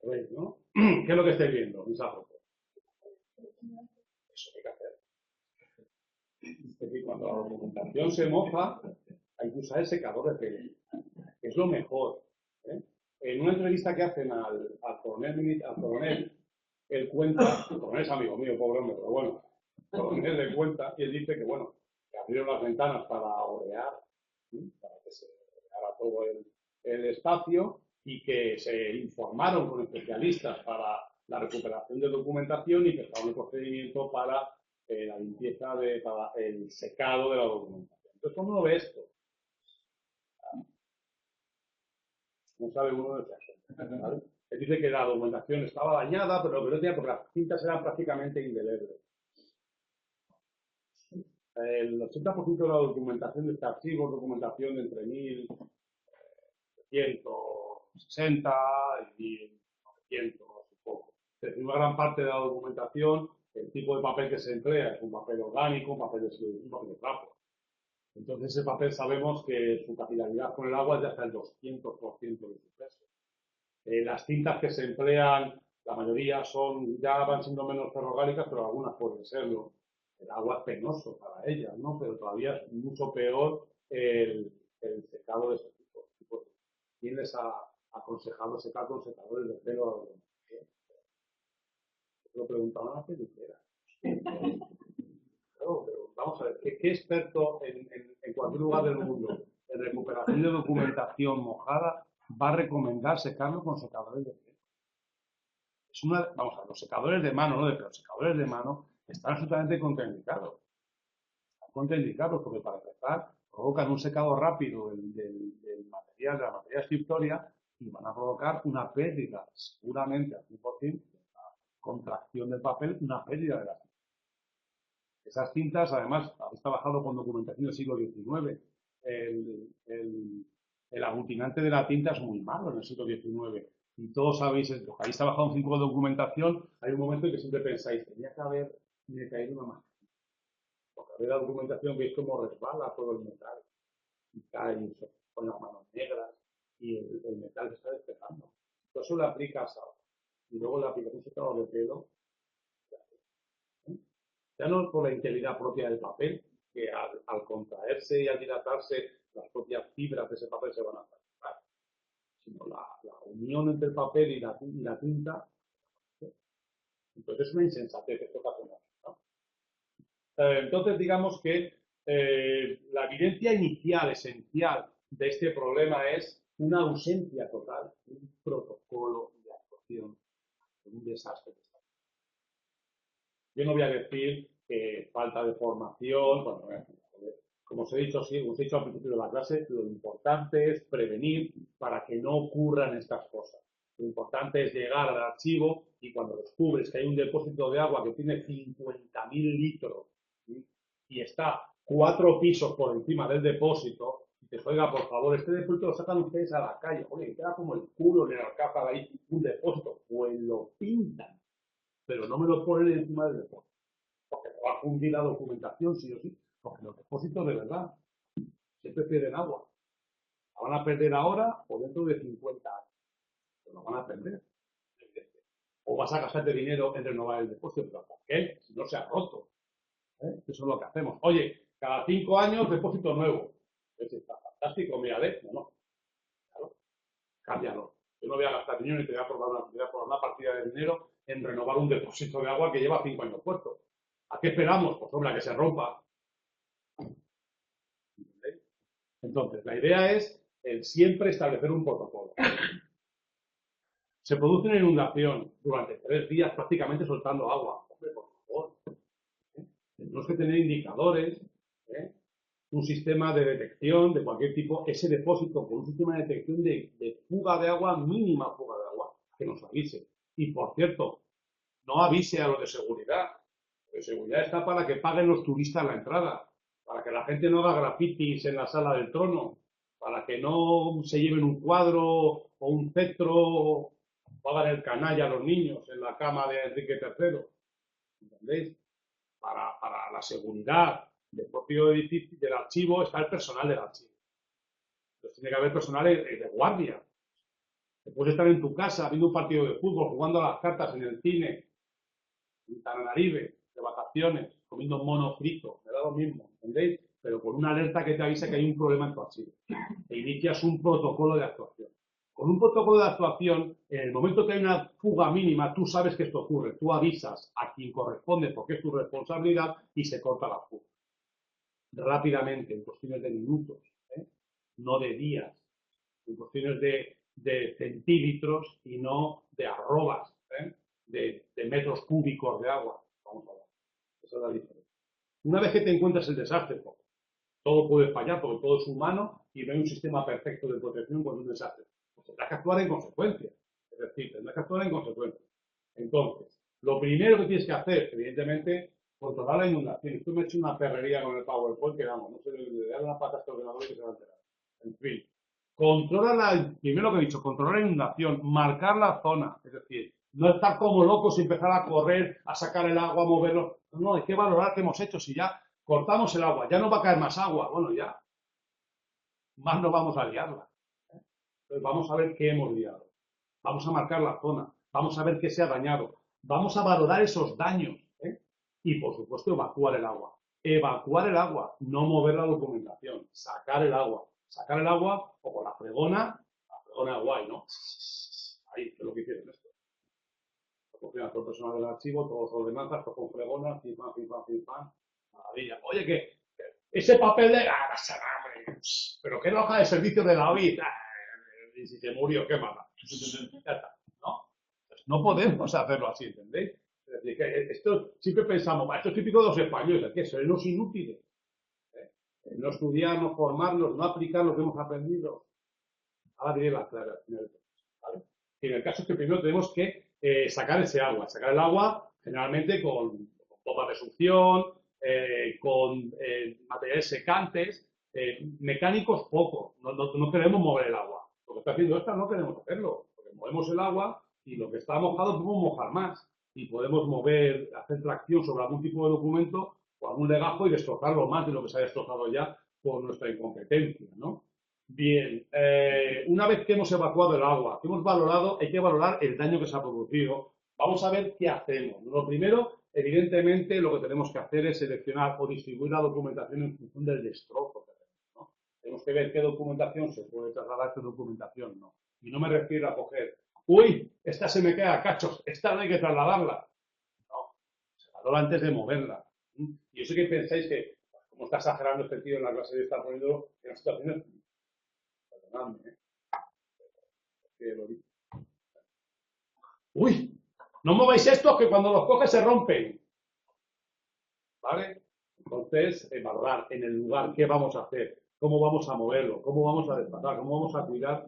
¿Veis, no? ¿Qué es lo que estáis viendo en esa foto? Eso hay que hacer. Es decir, cuando la documentación se moja, hay que usar el secador de pelo, que es lo mejor. En una entrevista que hacen al coronel, él cuenta, el coronel es amigo mío, pobre hombre, pero bueno, el coronel le cuenta y él dice que, bueno, que abrieron las ventanas para orear, para que se oreara todo el espacio y que se informaron con especialistas para la recuperación de documentación y que estaba el procedimiento para la limpieza, para el secado de la documentación. Entonces, ¿cómo uno ve esto? No sabe uno de esas, ¿vale? Él dice que la documentación estaba dañada, pero lo que no tenía, porque las cintas eran prácticamente indelebles. El 80% de la documentación de este archivo es documentación de entre 1.160 y 1.900, un poco. Es decir, una gran parte de la documentación, el tipo de papel que se emplea es un papel orgánico, un papel de trapo. Entonces ese papel sabemos que su capilaridad con el agua es de hasta el 200% de su peso. Las cintas que se emplean, la mayoría ya van siendo menos ferrogálicas, pero algunas pueden serlo. El agua es penoso para ellas, ¿no? Pero todavía es mucho peor el secado de este tipo. ¿Quién les ha aconsejado secar con secadores de pelo a los demás? Lo preguntaban a la peluquera. Claro, pero vamos a ver, ¿qué experto en cualquier lugar del mundo en recuperación de documentación mojada va a recomendar secarlo con secadores de pelo? Vamos a ver, los secadores de mano, no de pelo, los secadores de mano están absolutamente contraindicados. Están contraindicados porque, para empezar, provocan un secado rápido del material, de la materia escritoria, y van a provocar una pérdida, seguramente al 100%, de la contracción del papel, una pérdida de la tinta. Esas cintas, además, habéis trabajado con documentación del siglo XIX. El aglutinante de la tinta es muy malo en el siglo XIX. Y todos sabéis, los que habéis trabajado en ciclo de documentación, hay un momento en que siempre pensáis, tenía que haber caído una más. Porque a ver la documentación veis cómo resbala todo el metal. Y cae y se ponen las manos negras y el metal se está despegando. Todo eso lo aplicas ahora. Y luego la aplicación secador de pelo, ya no por la integridad propia del papel, que al contraerse y al dilatarse, las propias fibras de ese papel se van a fracturar, sino la unión entre el papel y la tinta. Entonces es una insensatez esto que hacemos, ¿no? Entonces digamos que la evidencia inicial, esencial de este problema es una ausencia total de un protocolo de actuación en un desastre. Yo no voy a decir que falta de formación, bueno, como os he dicho, sí, os he dicho al principio de la clase, lo importante es prevenir para que no ocurran estas cosas. Lo importante es llegar al archivo y cuando descubres que hay un depósito de agua que tiene 50.000 litros, ¿sí?, y está 4 pisos por encima del depósito, y te oiga, por favor, este depósito lo sacan ustedes a la calle, oye, queda como el culo en el Alcázar ahí, un depósito, pues lo pintan, pero no me lo ponen encima del depósito, porque va a fundir la documentación, sí o sí, porque los depósitos de verdad siempre pierden agua. La van a perder ahora o dentro de 50 años, pero la van a perder. O vas a gastarte dinero en renovar el depósito, pero ¿por qué? Si no se ha roto. Eso es lo que hacemos. Oye, cada 5 años depósito nuevo. Ese está fantástico, mírale. No, claro, cámbialo. Yo no voy a gastar dinero ni te voy a probar una partida de dinero en renovar un depósito de agua que lleva 5 años puesto. ¿A qué esperamos? Pues hombre, a que se rompa. Entonces, la idea es el siempre establecer un protocolo. Se produce una inundación durante 3 días prácticamente soltando agua. Hombre, por favor. Tenemos que tener indicadores, un sistema de detección de cualquier tipo, ese depósito con un sistema de detección de fuga de agua, mínima fuga de agua, que nos avise. Y por cierto, no avise a los de seguridad. De seguridad está para que paguen los turistas la entrada, para que la gente no haga grafitis en la sala del trono, para que no se lleven un cuadro o un cetro o hagan el canalla a los niños en la cama de Enrique III. ¿Entendéis? Para la seguridad del propio edificio, del archivo, está el personal del archivo. Entonces tiene que haber personal de guardia. Te puedes estar en tu casa viendo un partido de fútbol, jugando a las cartas en el cine, en Tananarive, de vacaciones, comiendo mono frito, me da lo mismo, ¿entendéis? Pero con una alerta que te avisa que hay un problema en tu archivo. E inicias un protocolo de actuación. Con un protocolo de actuación, en el momento que hay una fuga mínima, tú sabes que esto ocurre, tú avisas a quien corresponde porque es tu responsabilidad y se corta la fuga. Rápidamente, en cuestiones de minutos, no de días, en cuestiones de centímetros y no de arrobas, de metros cúbicos de agua. Vamos a ver, esa es la diferencia. Una vez que te encuentras el desastre, todo puede fallar porque todo es humano y no hay un sistema perfecto de protección cuando es un desastre. Tendrás que actuar en consecuencia. Es decir, tendrás que actuar en consecuencia. Entonces, lo primero que tienes que hacer, evidentemente, controlar la inundación. Esto me he hecho una perrería con el PowerPoint que vamos, no sé, le dar una pata a este ordenador y que se va a enterar. En fin, primero lo que he dicho, controlar la inundación, marcar la zona. Es decir, no estar como locos y empezar a correr, a sacar el agua, a moverlo. No, hay que valorar qué hemos hecho. Si ya cortamos el agua, ya no va a caer más agua. Bueno, ya, más no vamos a liarla. Entonces vamos a ver qué hemos liado. Vamos a marcar la zona. Vamos a ver qué se ha dañado. Vamos a valorar esos daños. Y, por supuesto, evacuar el agua. Evacuar el agua, no mover la documentación. Sacar el agua. Sacar el agua o con la fregona guay, ¿no? Ahí, que es lo que hicieron esto. Cogieron a todo el personal del archivo, todos los demás, con fregona, pim, pam. Maravilla. Oye, que ese papel de... pero qué hoja de servicio de la OIT. Y si se murió, qué mala. Ya está, ¿no? Pues no podemos hacerlo así, ¿entendéis? Es decir, que esto siempre pensamos, esto es típico de los españoles, que son los inútiles. No estudiar, no formarnos, no aplicar lo que hemos aprendido. Ahora diré la clave al final. ¿Vale? Y en el caso es que primero tenemos que sacar ese agua. Sacar el agua generalmente con bombas de succión, con materiales secantes, mecánicos poco. No queremos mover el agua. Lo que está haciendo esta no queremos hacerlo, porque movemos el agua y lo que está mojado podemos mojar más y podemos mover, hacer tracción sobre algún tipo de documento o algún legajo y destrozarlo más de lo que se ha destrozado ya por nuestra incompetencia, ¿no? Bien, una vez que hemos evacuado el agua, que hemos valorado, hay que valorar el daño que se ha producido. Vamos a ver qué hacemos. Lo primero, evidentemente, lo que tenemos que hacer es seleccionar o distribuir la documentación en función del destrozo que tenemos, ¿no? Tenemos que ver qué documentación se puede trasladar, qué documentación no. Y no me refiero a coger, uy, esta se me queda a cachos, esta no hay que trasladarla. No, se valora antes de moverla. Y yo sé que pensáis que, como está exagerando este tío en la clase de estar poniendo en las situaciones, perdonadme, que lo digo. Uy, no mováis estos que cuando los coges se rompen. ¿Vale? Entonces, valorar en el lugar qué vamos a hacer, cómo vamos a moverlo, cómo vamos a desplazar, cómo vamos a cuidar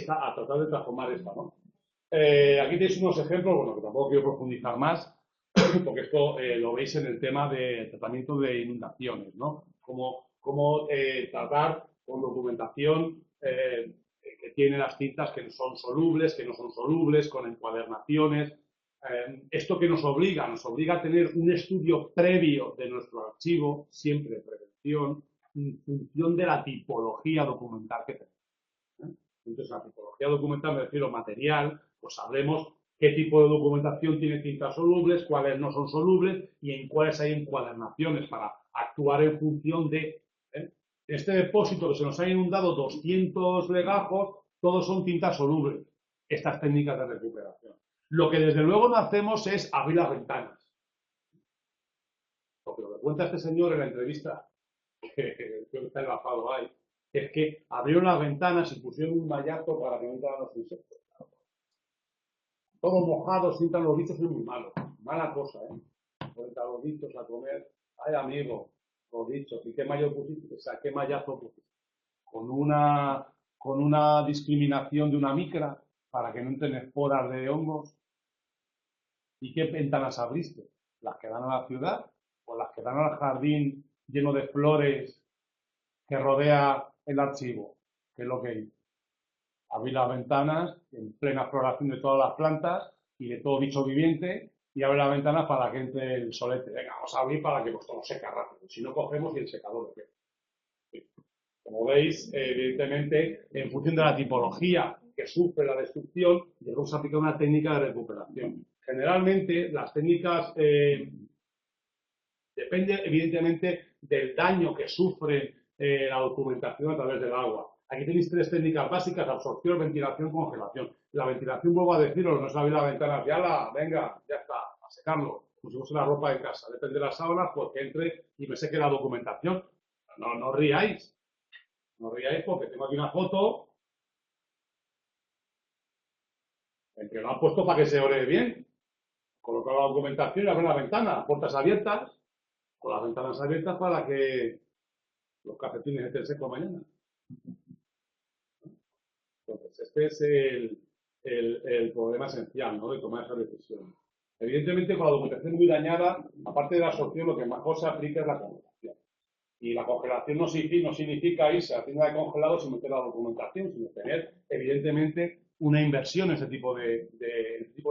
a tratar de transformar esta, ¿no? Aquí tenéis unos ejemplos, bueno, que tampoco quiero profundizar más, porque esto lo veis en el tema de tratamiento de inundaciones, ¿no? Cómo tratar con documentación que tiene las cintas que son solubles, que no son solubles, con encuadernaciones. Esto que nos obliga a tener un estudio previo de nuestro archivo, siempre de prevención, en función de la tipología documental que tenemos. Entonces, la tipología documental, me refiero material, pues sabremos qué tipo de documentación tiene cintas solubles, cuáles no son solubles y en cuáles hay encuadernaciones para actuar en función de este depósito que se nos ha inundado 200 legajos, todos son tintas solubles. Estas técnicas de recuperación. Lo que desde luego no hacemos es abrir las ventanas. Porque lo que cuenta este señor en la entrevista, que creo que está enlazado ahí, es que abrieron las ventanas y pusieron un mallazo para que no entraran los insectos. Todos mojados, sientan los bichos, es muy malo. Mala cosa, ¿eh? Entran los bichos a comer. Ay, amigo, los bichos. ¿Y qué mallazo pusiste? O sea, ¿qué mallazo pusiste? Con una discriminación de una micra para que no entren esporas de hongos. ¿Y qué ventanas abriste? ¿Las que dan a la ciudad o las que dan al jardín lleno de flores que rodea el archivo? ¿Qué es lo que hice? Abrí las ventanas en plena floración de todas las plantas y de todo bicho viviente y abre las ventanas para que entre el solete. Venga, vamos a abrir para que pues todo seca rápido. Si no cogemos y el secador lo queda. Como veis, evidentemente, en función de la tipología que sufre la destrucción, debemos aplicar una técnica de recuperación. Generalmente, las técnicas dependen, evidentemente, del daño que sufre la documentación a través del agua. Aquí tenéis tres técnicas básicas: absorción, ventilación, congelación. La ventilación, vuelvo a deciros, no es abrir la ventana, venga, ya está, a secarlo, como si fuese la ropa de casa. Depende de las sábanas, pues que entre y me seque la documentación. No ríais. No ríais porque tengo aquí una foto en que lo han puesto para que se ore bien. Colocar la documentación y abrir la ventana, puertas abiertas, con las ventanas abiertas para que los cafetines estén secos mañana. Entonces, este es el problema esencial, ¿no?, de tomar esa decisión. Evidentemente, con la documentación muy dañada, aparte de la absorción, lo que mejor se aplica es la congelación. Y la congelación no significa irse a la tienda de congelados sin meter la documentación, sino tener, evidentemente, una inversión en ese tipo de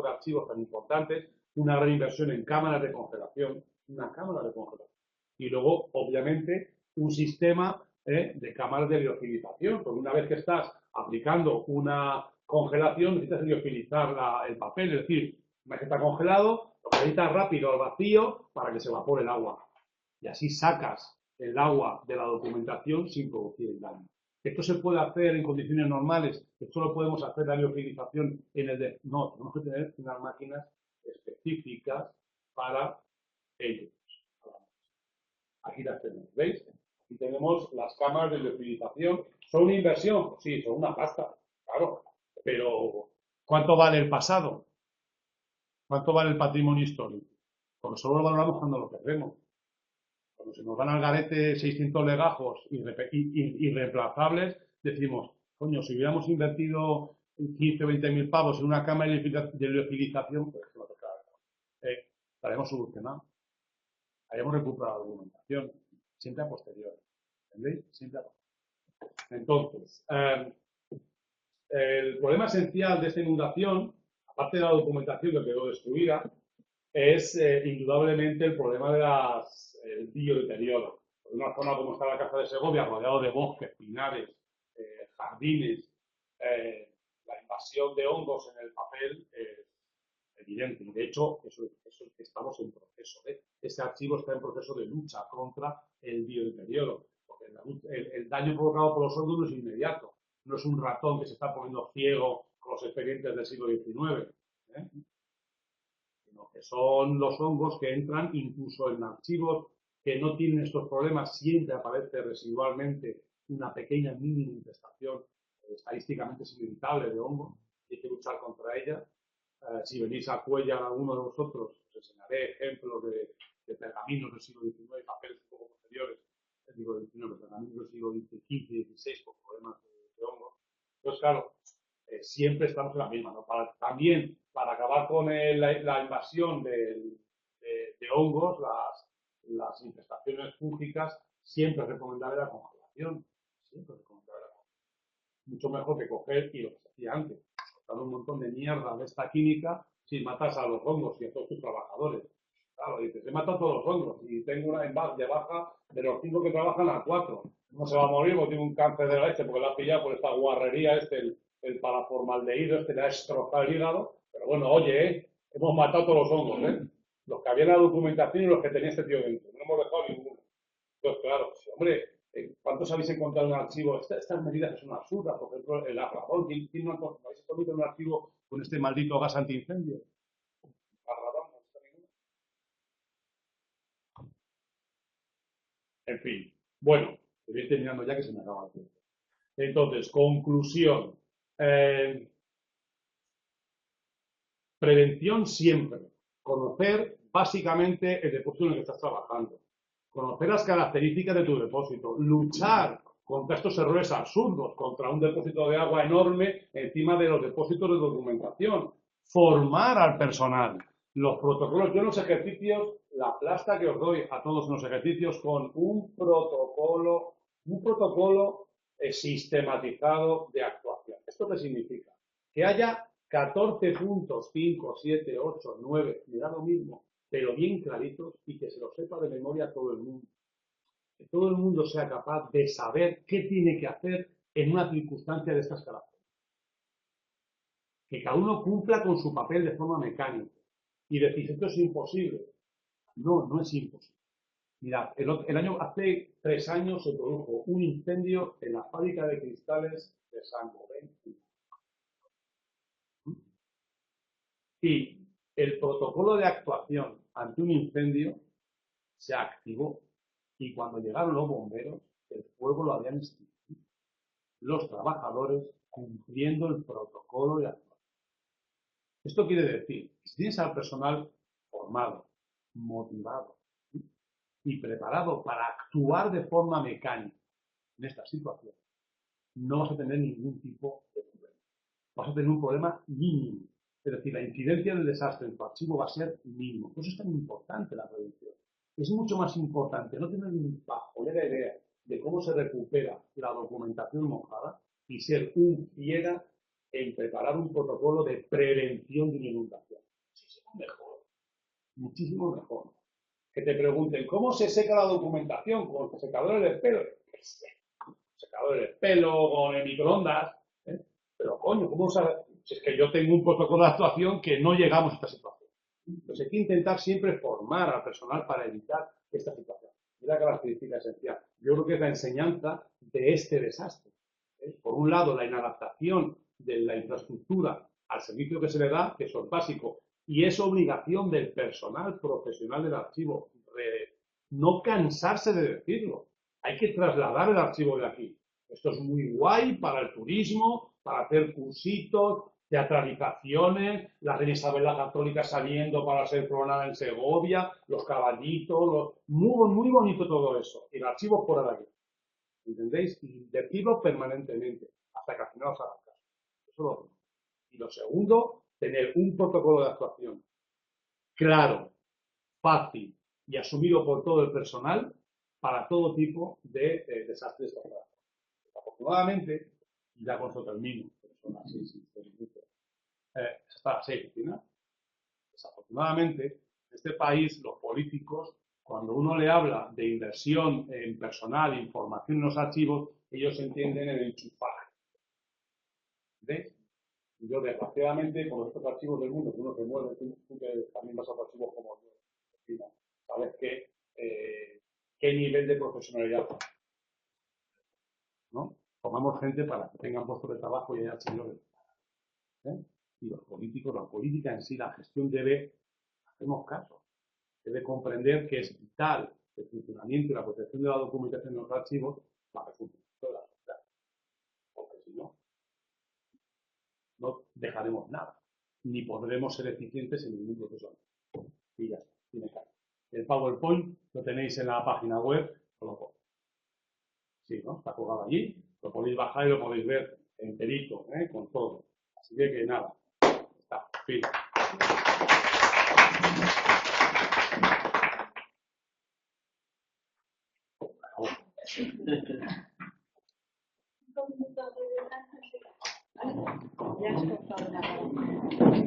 archivos tan importantes, una gran inversión en cámaras de congelación, una cámara de congelación. Y luego, obviamente, un sistema de cámaras de liofilización, porque una vez que estás aplicando una congelación, necesitas liofilizar el papel, es decir, una vez que está congelado, lo calientas rápido al vacío para que se evapore el agua. Y así sacas el agua de la documentación sin producir el daño. ¿Esto se puede hacer en condiciones normales? ¿Esto lo podemos hacer la liofilización en el No, tenemos que tener unas máquinas específicas para ello. Aquí las tenemos, ¿veis? Aquí tenemos las cámaras de liofilización. ¿Son una inversión? Pues sí, son una pasta, claro. Pero, ¿cuánto vale el pasado? ¿Cuánto vale el patrimonio histórico? Porque solo lo valoramos cuando lo perdemos. Cuando se nos van al garete 600 legajos irreemplazables, decimos, coño, si hubiéramos invertido 15 o 20 mil pavos en una cámara de liofilización, pues no toca. La haremos solucionado. Hayamos recuperado la documentación, siempre a posteriori. ¿Entendéis? Siempre a posteriori. Entonces, el problema esencial de esta inundación, aparte de la documentación que quedó destruida, es indudablemente el problema del biodeterioro. En una zona como está la Caza de Segovia, rodeado de bosques, pinares, jardines, la invasión de hongos en el papel es evidente. Y de hecho, eso estamos en proceso. Este archivo está en proceso de lucha contra el biodeterioro. Porque el daño provocado por los hongos no es inmediato. No es un ratón que se está poniendo ciego con los expedientes del siglo XIX. Sino que son los hongos que entran incluso en archivos que no tienen estos problemas. Siempre aparece residualmente una pequeña mínima infestación estadísticamente es inevitable de hongos. Hay que luchar contra ella. Si venís a Cuéllar, alguno de vosotros, os enseñaré ejemplos de pergaminos del siglo XIX y papeles un poco posteriores, digo XIX, pergaminos del siglo XV y XVI con problemas de hongos. Entonces, claro, siempre estamos en la misma, ¿no? También, para acabar con la invasión de hongos, las infestaciones fúngicas, siempre es recomendable la congelación. Siempre es recomendable la congelación. Mucho mejor que coger, y lo que se hacía antes, un montón de mierda de esta química si matas a los hongos y a todos tus trabajadores. Claro, dices, he matado a todos los hongos y tengo una de baja de los 5 que trabajan a 4. No se va a morir porque tiene un cáncer de la leche porque la ha pillado por esta guarrería, el paraformaldehído, le ha destrozado el hígado. Pero bueno, oye, hemos matado a todos los hongos, los que había en la documentación y los que tenía este tío dentro. No hemos dejado ninguno. Entonces, claro, hombre, ¿cuántos habéis encontrado en un archivo? Estas medidas son absurdas. Por ejemplo, el arradón. ¿Quién no habéis encontrado en un archivo con este maldito gas antiincendio? Arradón, no está ninguno. En fin. Bueno, estoy terminando ya que se me acaba el tiempo. Entonces, conclusión. Prevención siempre. Conocer básicamente el depósito en el que estás trabajando. Conocer las características de tu depósito, luchar contra estos errores absurdos, contra un depósito de agua enorme encima de los depósitos de documentación, formar al personal, los protocolos. Yo en los ejercicios, la plasta que os doy a todos en los ejercicios con un protocolo sistematizado de actuación. ¿Esto qué significa? Que haya 14 puntos, 5, 7, 8, 9, me da lo mismo, pero bien claritos y que se lo sepa de memoria todo el mundo. Que todo el mundo sea capaz de saber qué tiene que hacer en una circunstancia de estas características. Que cada uno cumpla con su papel de forma mecánica. Y decir, esto es imposible. No, no es imposible. Mirad, hace 3 años se produjo un incendio en la fábrica de cristales de San Lorenzo. Y el protocolo de actuación ante un incendio se activó y cuando llegaron los bomberos, el fuego lo habían extinguido. Los trabajadores cumpliendo el protocolo de actuación. Esto quiere decir que si tienes al personal formado, motivado y preparado para actuar de forma mecánica en esta situación, no vas a tener ningún tipo de problema. Vas a tener un problema mínimo. Es decir, la incidencia del desastre en tu archivo va a ser mínimo. Por eso es tan importante la prevención. Es mucho más importante no tener ni pajolera idea de cómo se recupera la documentación mojada y ser un fiera en preparar un protocolo de prevención de una inundación. Muchísimo mejor. Muchísimo mejor. Que te pregunten, ¿cómo se seca la documentación? ¿Con secadores de pelo? Secadores de pelo, con el microondas. Pero coño, ¿cómo se...? Si es que yo tengo un protocolo de actuación que no llegamos a esta situación. Entonces hay que intentar siempre formar al personal para evitar esta situación. Es la característica esencial. Yo creo que es la enseñanza de este desastre. Por un lado, la inadaptación de la infraestructura al servicio que se le da, que eso es básico, y es obligación del personal profesional del archivo. No cansarse de decirlo. Hay que trasladar el archivo de aquí. Esto es muy guay para el turismo, para hacer cursitos, teatralizaciones, la reina Isabel la Católica saliendo para ser coronada en Segovia, los caballitos, muy bonito todo eso. Y el archivo fuera de aquí. ¿Entendéis? Y decirlo permanentemente, hasta que al final os haga caso. Eso es lo primero. Y lo segundo, tener un protocolo de actuación claro, fácil y asumido por todo el personal para todo tipo de desastres. Afortunadamente, ya con esto termino, pero son las 6:15. Hasta las 6, ¿no? Desafortunadamente, en este país, los políticos, cuando uno le habla de inversión en personal, información en los archivos, ellos entienden el enchufaje. ¿Ves? Yo, desgraciadamente, con estos archivos del mundo, que uno se mueve, tú que también vas a los archivos como yo, sabes qué nivel de profesionalidad, ¿no? Tomamos gente para que tengan puestos de trabajo y haya señores. Y los políticos, la política en sí, la gestión hacemos caso, debe comprender que es vital el funcionamiento y la protección de la documentación en los archivos para el funcionamiento de la sociedad. Porque si no, no dejaremos nada, ni podremos ser eficientes en ningún proceso. Y ya está, tiene claro. El PowerPoint lo tenéis en la página web, sí, ¿no? Está colgado allí, lo podéis bajar y lo podéis ver enterito, con todo. Así que nada, está, fin. Un minuto de descanso. Ya has cortado la palabra.